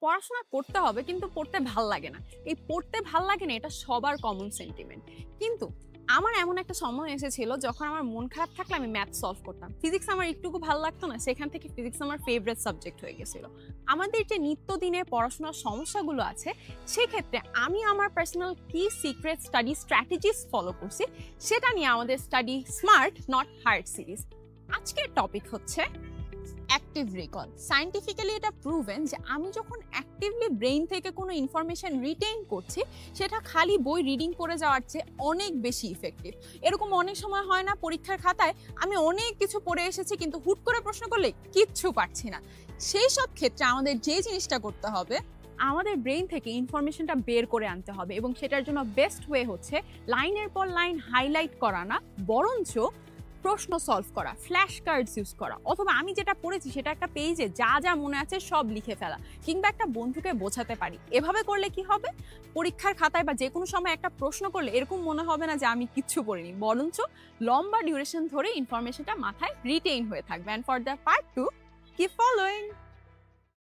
পড়াশোনা করতে হবে কিন্তু পড়তে ভাল লাগে না। এই পড়তে ভাল লাগে না এটা সবার কমন সেন্টিমেন্ট। কিন্তু আমার এমন একটা সময় এসেছিল যখন আমার মন খারাপ থাকলে আমি ম্যাথ সলভ করতাম। ফিজিক্স আমার একটুকু ভালো লাগতো না, সেখান থেকে ফিজিক্স আমার ফেভারিট সাবজেক্ট হয়ে গেছিল। আমাদের যে নিত্যদিনের পড়াশোনার সমস্যাগুলো আছে সেক্ষেত্রে আমি আমার পার্সোনাল কি সিক্রেট স্টাডি স্ট্র্যাটেজিস ফলো করছি সেটা নিয়ে আমাদের study smart not hard series. আজকের টপিক হচ্ছে অ্যাক্টিভ রিকল। সায়েন্টিফিক্যালি এটা প্রুভেন যে আমি যখন অ্যাক্টিভলি ব্রেইন থেকে কোনো ইনফরমেশন রিটেইন করছি সেটা খালি বই রিডিং করে যাওয়ার চেয়ে অনেক বেশি ইফেক্টিভ। এরকম অনেক সময় হয় না, পরীক্ষার খাতায় আমি অনেক কিছু পড়ে এসেছি কিন্তু হুট করে প্রশ্ন করলে কিচ্ছু পারছি না। সেই সব ক্ষেত্রে আমাদের যে জিনিসটা করতে হবে, আমাদের ব্রেইন থেকে ইনফরমেশনটা বের করে আনতে হবে এবং সেটার জন্য বেস্ট ওয়ে হচ্ছে লাইনের পর লাইন হাইলাইট করা না, বরঞ্চ প্রশ্ন সলভ করা, ফ্ল্যাশ কার্ডস ইউজ করা, অথবা আমি যেটা পড়েছি সেটা একটা পেজে যা যা মনে আছে সব লিখে ফেলা, কিংবা একটা বন্ধুকে বোঝাতে পারি। এভাবে করলে কি হবে, পরীক্ষার খাতায় বা যে কোনো সময় একটা প্রশ্ন করলে এরকম মনে হবে না যে আমি কিচ্ছু পড়িনি, বরঞ্চ লম্বা ডিউরেশন ধরে ইনফরমেশনটা মাথায় রিটেইন হয়ে থাকবে। And for the part 2, keep following.